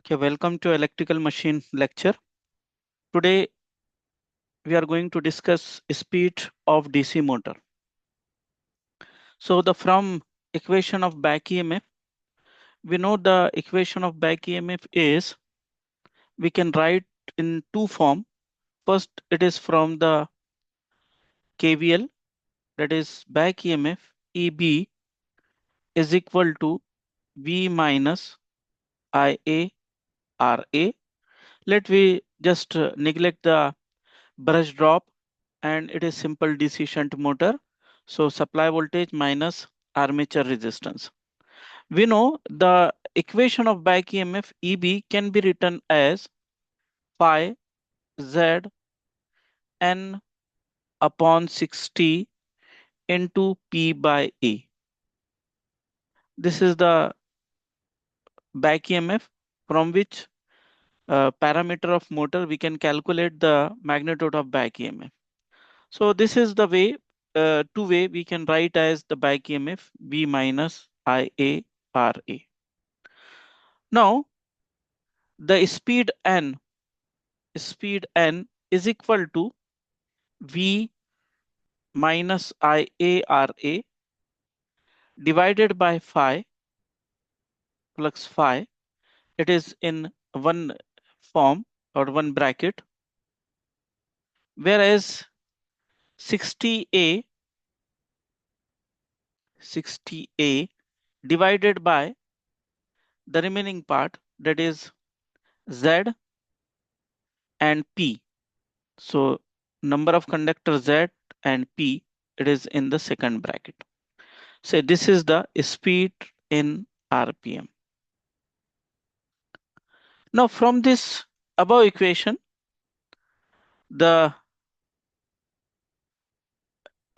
Okay, welcome to electrical machine lecture. Today we are going to discuss speed of DC motor. So the from equation of back EMF, we know the equation of back EMF is we can write in two form. First, it is from the KVL, that is back EMF EB is equal to V minus IA RA. Let we just neglect the brush drop, and it is simple DC shunt motor. So supply voltage minus armature resistance. We know the equation of back EMF EB can be written as phi Z N upon 60 into P by A. This is the back EMF from which parameter of motor we can calculate the magnitude of back EMF. So this is the way, two way we can write as the back EMF V minus IA RA. Now the speed n is equal to V minus IA RA divided by phi plus phi. It is in one form or one bracket, whereas 60A divided by the remaining part, that is Z and P. So number of conductors Z and P, it is in the second bracket. So this is the speed in RPM. Now from this above equation, the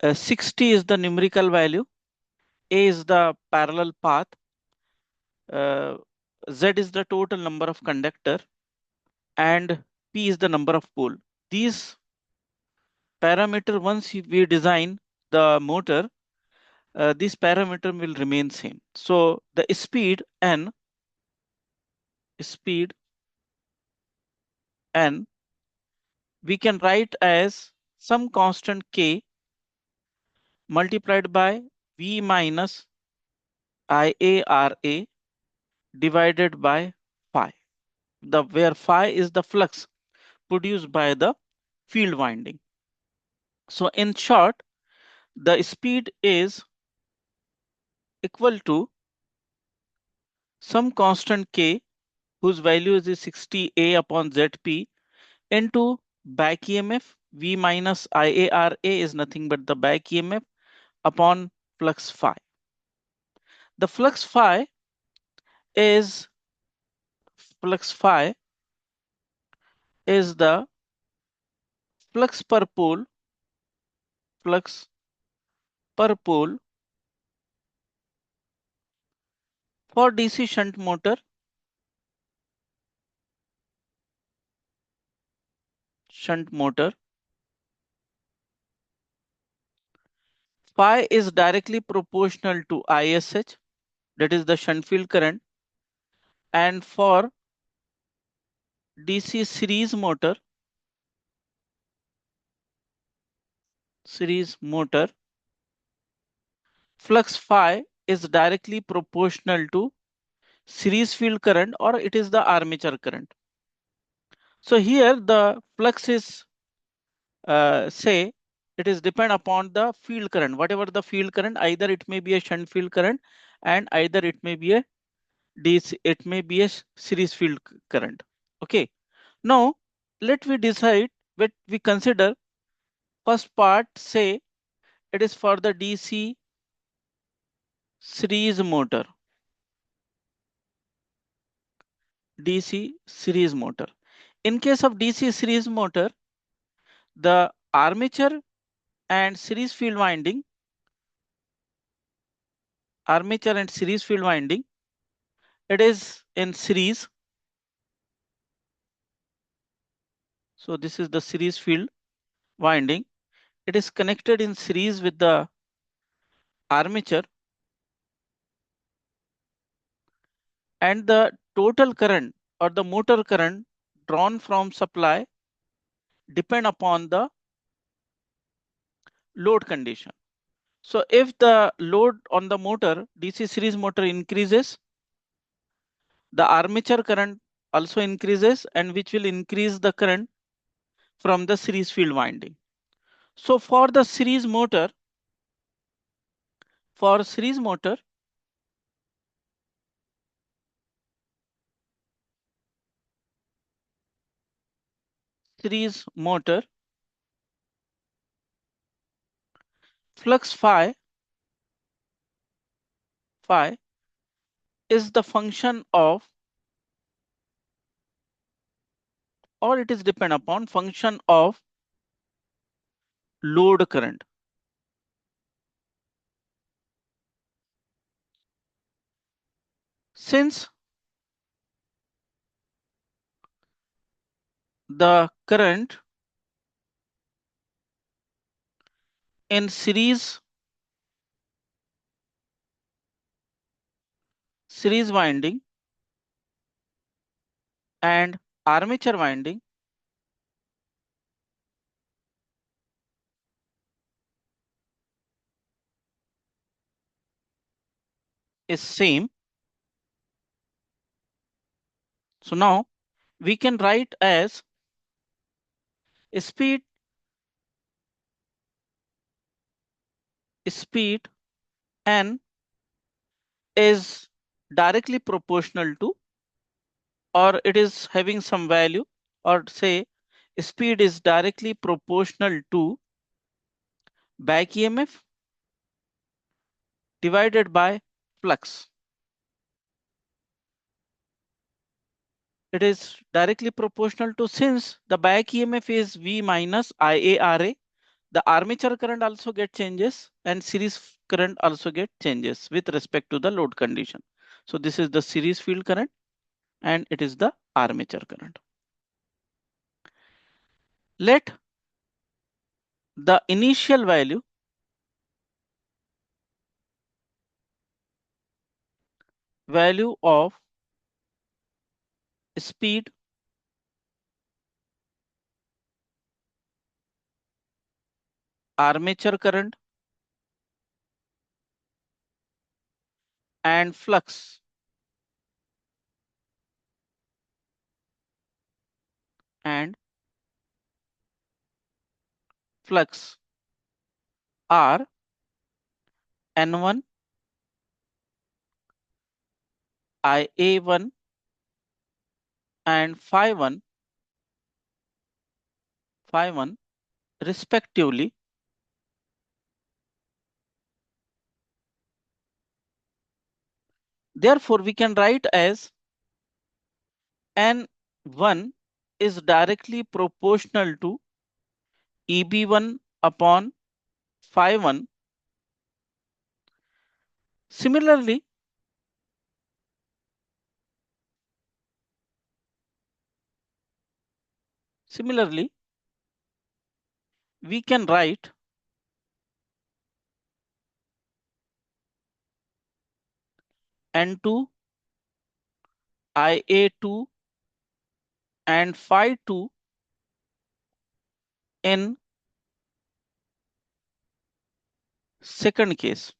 60 is the numerical value, A is the parallel path, uh, Z is the total number of conductor, and P is the number of pole. These parameter, once we design the motor, this parameter will remain same. So the speed n we can write as some constant k multiplied by V minus IARA divided by phi. Where phi is the flux produced by the field winding. So in short, the speed is equal to some constant k whose value is 60A upon ZP into back EMF. V minus IARA is nothing but the back EMF upon flux phi. The is flux phi is the flux per pole for DC shunt motor. Phi is directly proportional to ISH, that is the shunt field current, and for DC series motor, flux phi is directly proportional to series field current, or it is the armature current. So here the flux is say it is depend upon the field current. Whatever the field current, either it may be a shunt field current and either it may be a DC, it may be a series field current. Okay. Now let we decide what we consider. First part, say it is for the DC series motor. DC series motor. In case of DC series motor, the armature and series field winding, it is in series. So this is the series field winding. It is connected in series with the armature, and the total current or the motor current drawn from supply depend upon the load condition. So if the load on the motor, DC series motor increases, the armature current also increases, and which will increase the current from the series field winding. So for the series motor, for series motor, series motor, flux phi is the function of, or it is depend upon function of load current. Since the current in series winding and armature winding is same, so now we can write as speed speed n is directly proportional to, or it is having some value, or say speed is directly proportional to back EMF divided by flux. It is directly proportional to, since the back EMF is V minus IaRa, the armature current also get changes and series current also get changes with respect to the load condition. So this is the series field current and it is the armature current. Let the initial value of speed armature current and and flux are N1, Ia1 and phi1 respectively. Therefore, we can write as N1 is directly proportional to EB1 upon phi1. Similarly, we can write N2, Ia2 and phi2 in second case,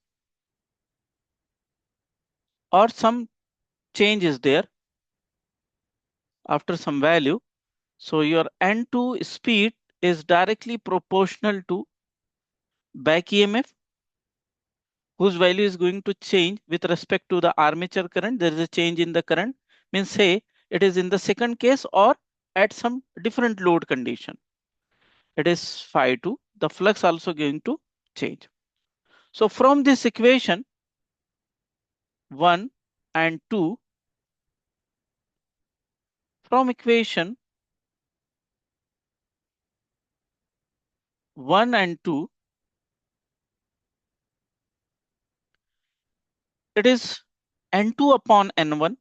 or some change is there after some value. So your N2 speed is directly proportional to back EMF, whose value is going to change with respect to the armature current. There is a change in the current, means say it is in the second case or at some different load condition. It is phi2, the flux also going to change. So from this equation 1 and 2, from equation 1 and 2, it is N2 upon N1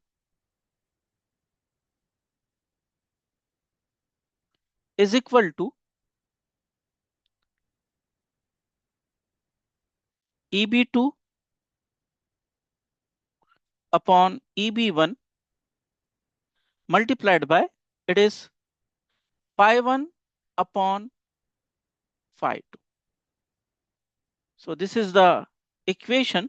is equal to EB2 upon EB1 multiplied by, it is pi 1 upon phi 2. So this is the equation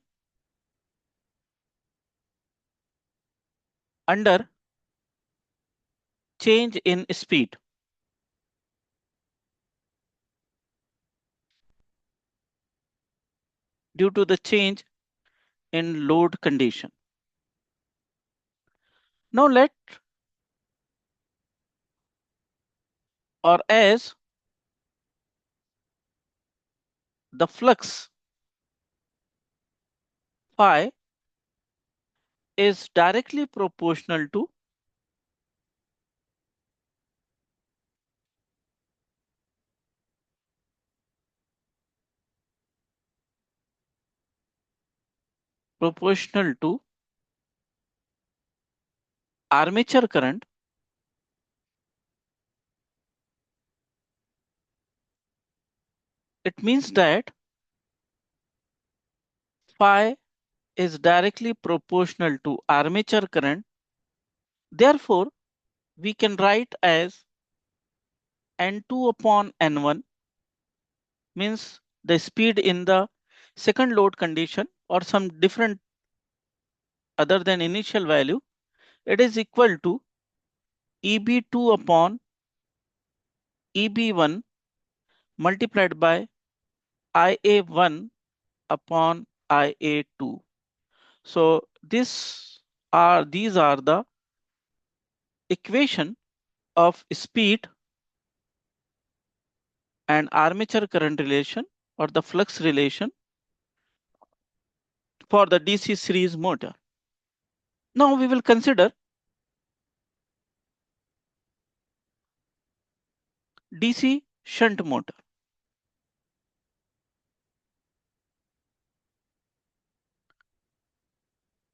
under change in speed. Due to the change in load condition. Now let, or as the flux phi is directly proportional to armature current, it means that phi is directly proportional to armature current. Therefore, we can write as N2 upon N1 means the speed in the second load condition or some different other than initial value. It is equal to EB2 upon EB1 multiplied by IA1 upon IA2. So these are the equation of speed and armature current relation or the flux relation for the DC series motor. Now we will consider DC shunt motor.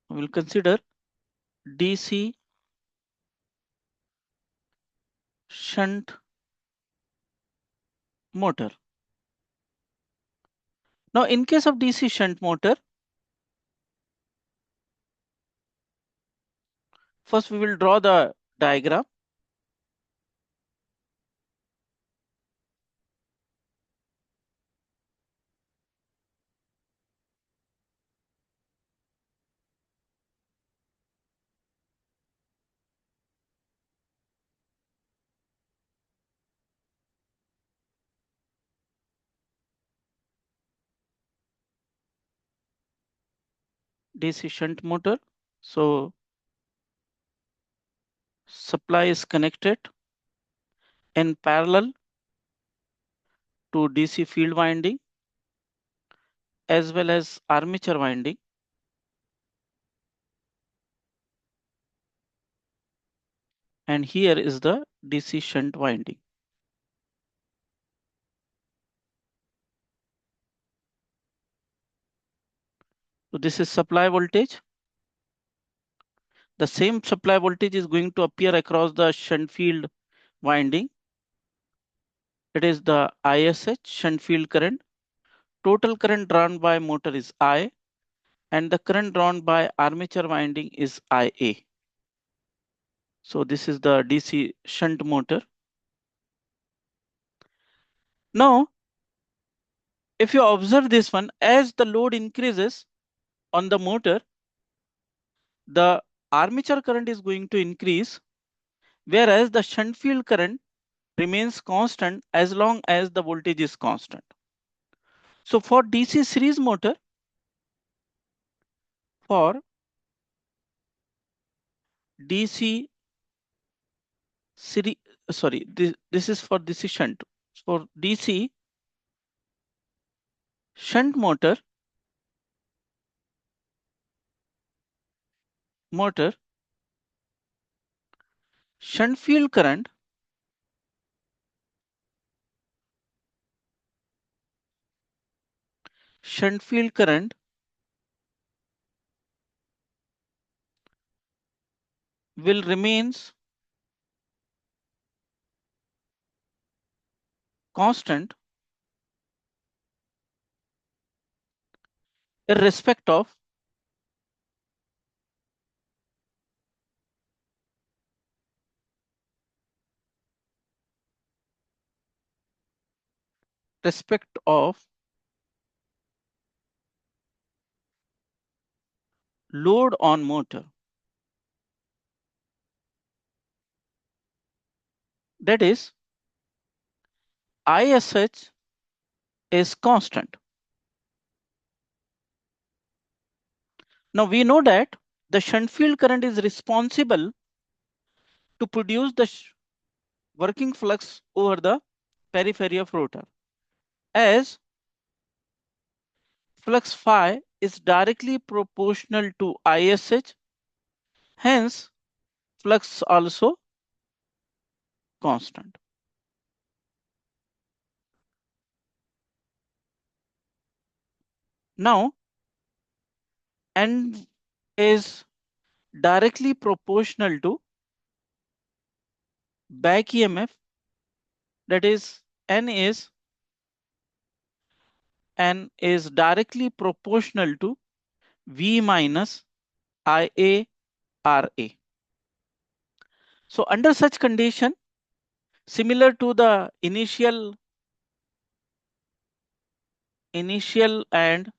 We will consider DC shunt motor. Now in case of DC shunt motor, first we will draw the diagram. DC shunt motor. So supply is connected in parallel to DC field winding as well as armature winding. And here is the DC shunt winding. So this is supply voltage. The same supply voltage is going to appear across the shunt field winding. It is the ISH shunt field current. Total current drawn by motor is I, and the current drawn by armature winding is IA. So this is the DC shunt motor. Now, if you observe this one, as the load increases on the motor, the armature current is going to increase, whereas the shunt field current remains constant as long as the voltage is constant. So for DC series motor, for DC series, sorry, this is for DC shunt. For DC shunt motor, shunt field current shunt field current will remains constant irrespective of respect of load on motor. That is, ISH is constant. Now we know that the shunt field current is responsible to produce the working flux over the periphery of rotor, as flux phi is directly proportional to ISH, hence flux also constant. Now N is directly proportional to back EMF, that is N is directly proportional to V minus IA RA. So under such condition, similar to the initial and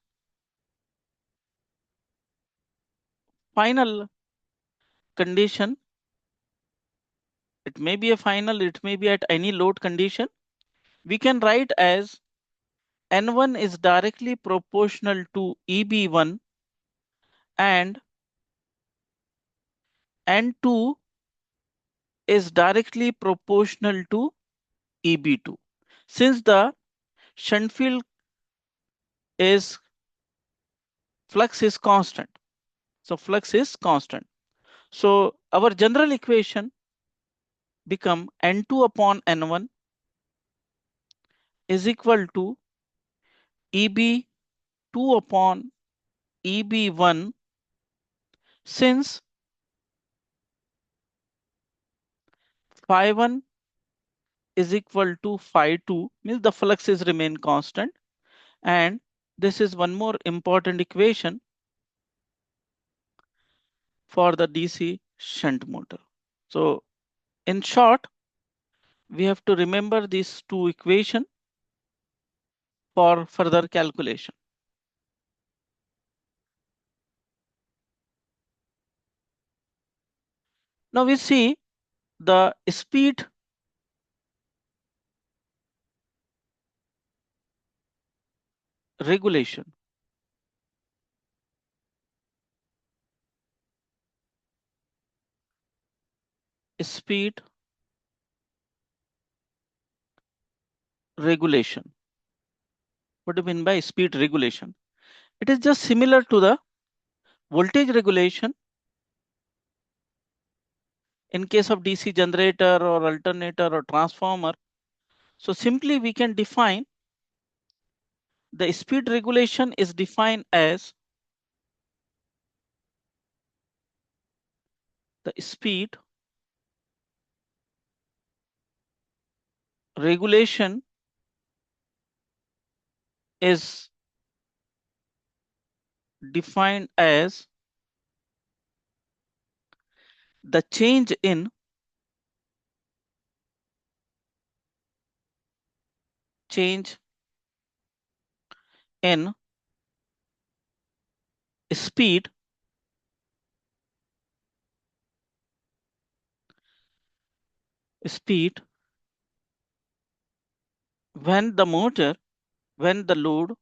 final condition, it may be a final, it may be at any load condition, we can write as N1 is directly proportional to EB1 and N2 is directly proportional to EB2. Since the shunt field is flux is constant, so flux is constant. So our general equation become N2 upon N1 is equal to EB2 upon EB1, since phi1 is equal to phi2, means the flux is remain constant. And this is one more important equation for the DC shunt motor. So in short, we have to remember these two equations for further calculation. Now we see the speed regulation. Speed regulation. What do you mean by speed regulation? It is just similar to the voltage regulation in case of DC generator or alternator or transformer. So simply we can define the speed regulation is defined as the speed regulation is defined as the change in speed speed when the load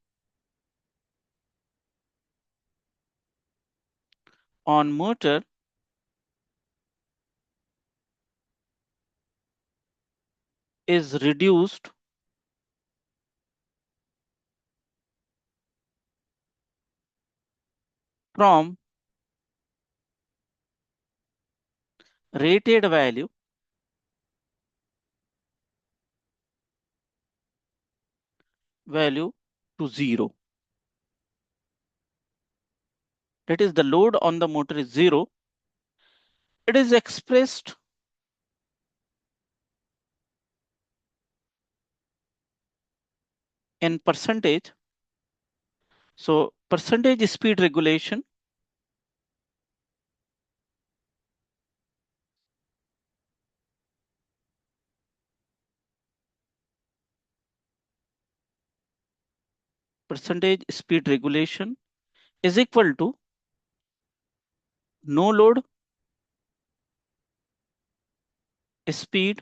on motor is reduced from rated value to 0. That is, the load on the motor is 0. It is expressed in percentage. So percentage speed regulation percentage speed regulation is equal to no load speed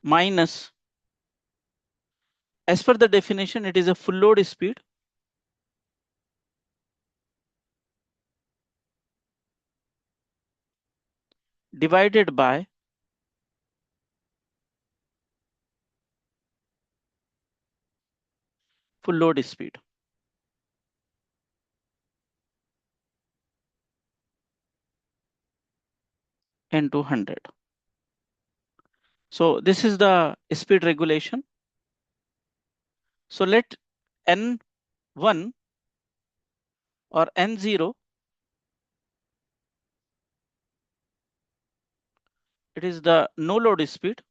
minus, as per the definition, it is a full load speed divided by full load speed into 100. So this is the speed regulation. So let N1 or N0, it is the no load speed,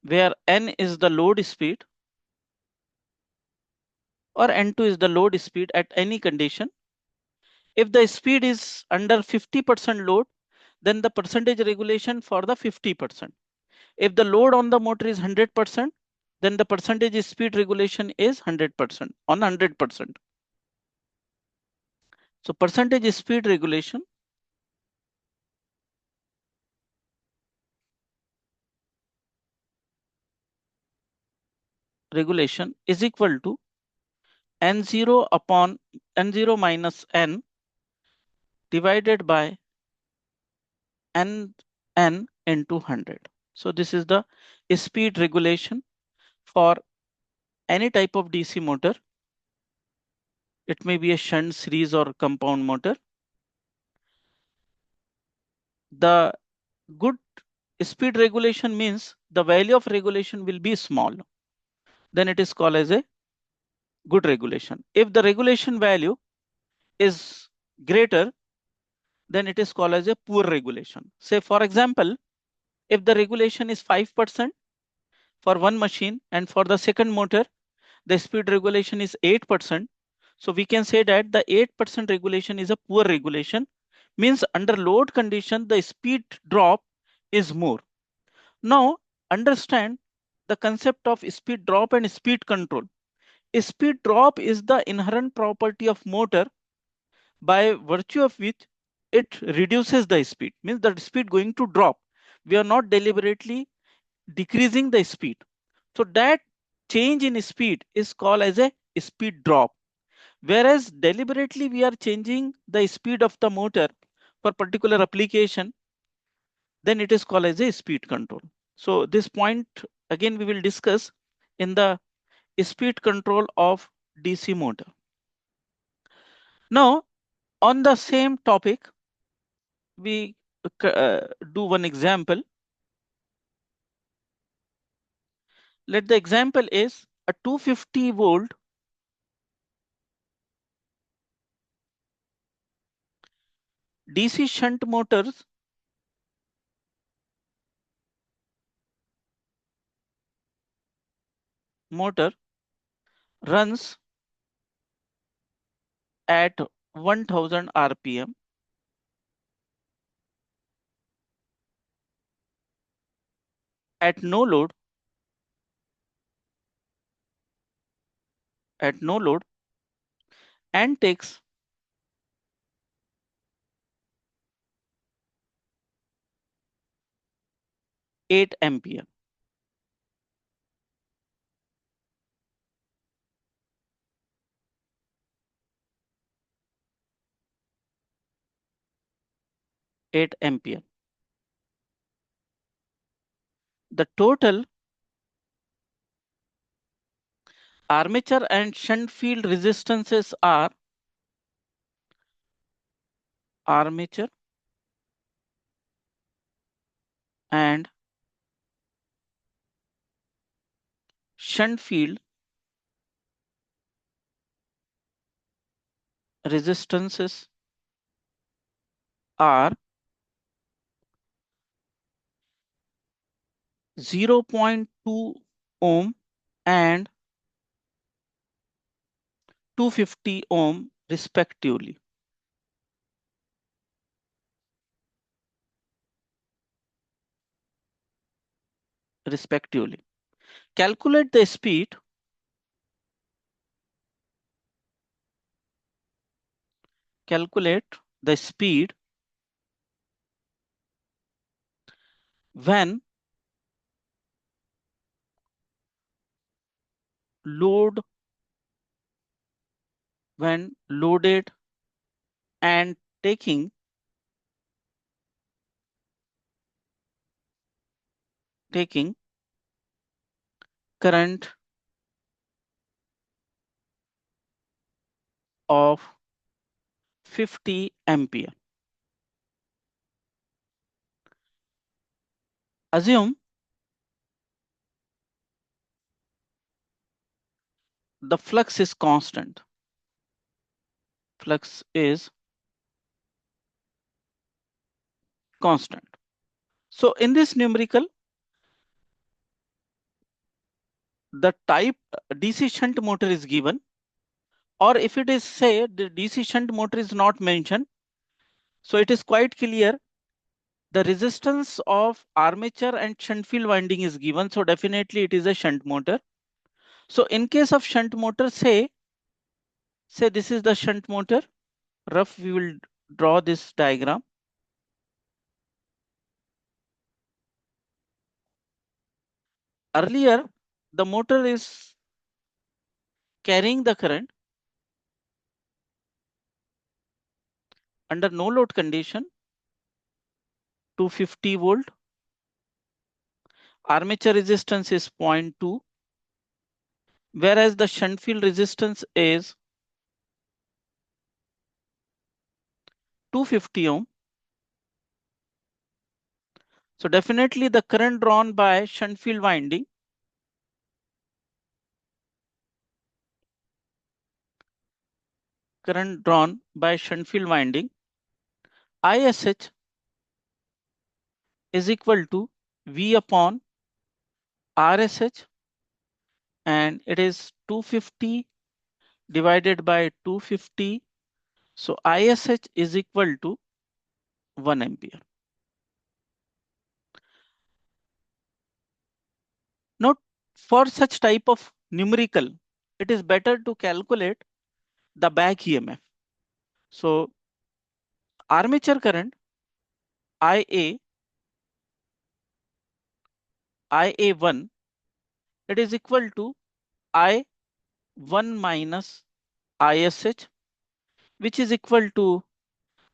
where N is the load speed or N2 is the load speed at any condition. If the speed is under 50% load, then the percentage regulation for the 50%. If the load on the motor is 100%, then the percentage speed regulation is 100% on 100%. So percentage speed regulation is equal to N0 upon N0 minus N divided by N into 100. So this is the speed regulation for any type of DC motor. It may be a shunt, series or compound motor. The good speed regulation means the value of regulation will be small. Then it is called as a good regulation. If the regulation value is greater, then it is called as a poor regulation. Say for example, if the regulation is 5% for one machine and for the second motor, the speed regulation is 8%. So we can say that the 8% regulation is a poor regulation, means under load condition, the speed drop is more. Now understand the concept of speed drop and speed control. A speed drop is the inherent property of motor by virtue of which it reduces the speed, means the speed going to drop. We are not deliberately decreasing the speed. So that change in speed is called as a speed drop. Whereas deliberately we are changing the speed of the motor for particular application, then it is called as a speed control. So this point again we will discuss in the speed control of DC motor. Now on the same topic, we do one example. Let the example is a 250 volt DC shunt motor runs at 1000 rpm at no load and takes 8 ampere. The total armature and shunt field resistances are armature and shunt field resistances are 0.2 ohm and 250 ohm respectively. respectively. Calculate the speed when load when loaded and taking current of 50 ampere. Assume the flux is constant. Flux is constant. So in this numerical, the type DC shunt motor is given, or if it is say the DC shunt motor is not mentioned, so it is quite clear the resistance of armature and shunt field winding is given. So definitely it is a shunt motor. So in case of shunt motor, say this is the shunt motor. Rough, we will draw this diagram. Earlier, the motor is carrying the current under no load condition, 250 volt. Armature resistance is 0.2, whereas the shunt field resistance is 250 ohm. So definitely the current drawn by shunt field winding ISH is equal to V upon RSH, and it is 250 divided by 250. So ISH is equal to 1 ampere. Now, for such type of numerical, it is better to calculate the back EMF. So armature current IA1, it is equal to I1 minus ISH, which is equal to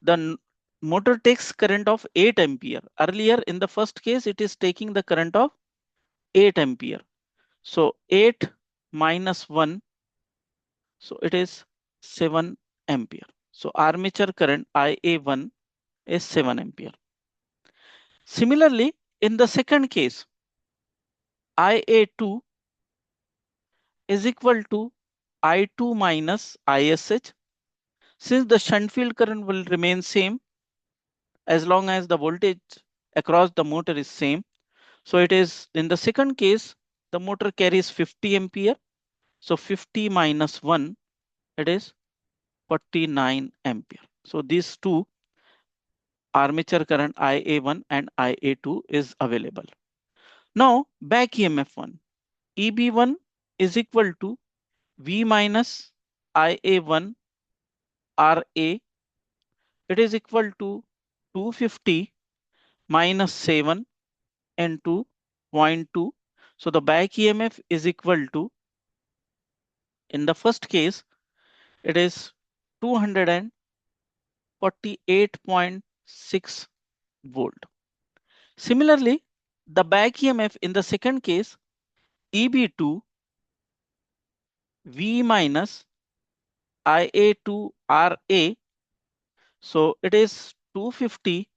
the motor takes current of 8 ampere. Earlier in the first case, it is taking the current of 8 ampere. So 8 minus 1, so it is 7 ampere. So armature current IA1 is 7 ampere. Similarly, in the second case, IA2 is equal to I2 minus ISH. Since the shunt field current will remain same as long as the voltage across the motor is same. So it is in the second case, the motor carries 50 ampere. So 50 minus 1, it is 49 ampere. So these two armature current IA1 and IA2 is available. Now back EMF 1. EB1 is equal to V minus IA1 RA. It is equal to 250 minus 7 into 0.2. So the back EMF is equal to, in the first case, it is 248.6 volt. Similarly, the back EMF in the second case, EB2 V minus IA2 RA. So it is 250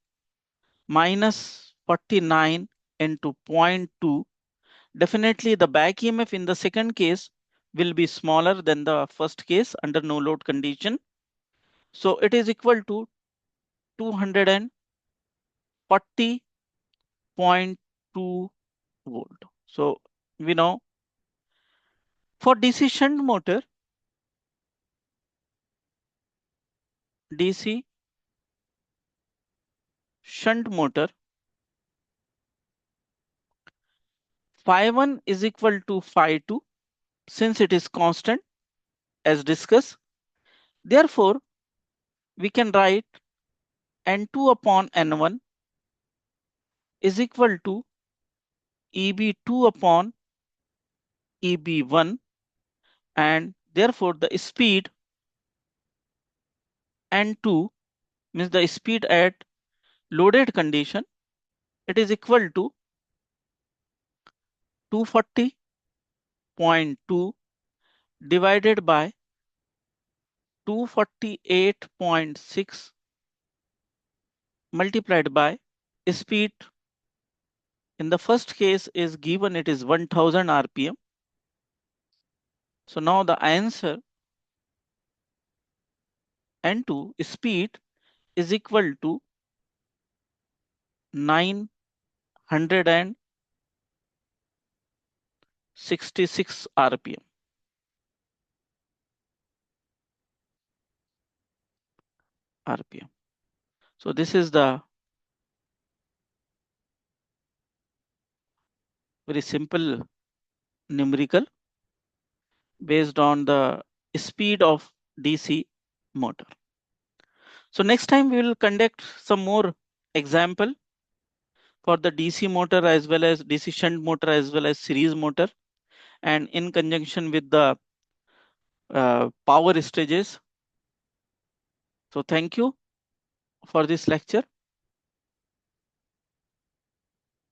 minus 49 into 0.2. Definitely the back EMF in the second case will be smaller than the first case under no load condition. So it is equal to 240.2 volt. So we know for DC shunt motor, Phi1 is equal to Phi2 since it is constant as discussed. Therefore, we can write N2 upon N1 is equal to EB2 upon EB1, and therefore the speed N2 means the speed at loaded condition, it is equal to 240.2 divided by 248.6 multiplied by speed in the first case is given, it is 1000 rpm. So now the answer N2 speed is equal to 966 rpm. So this is the very simple numerical based on the speed of DC motor. So next time we will conduct some more example for the DC motor as well as DC shunt motor as well as series motor, and in conjunction with the power stages. So thank you for this lecture.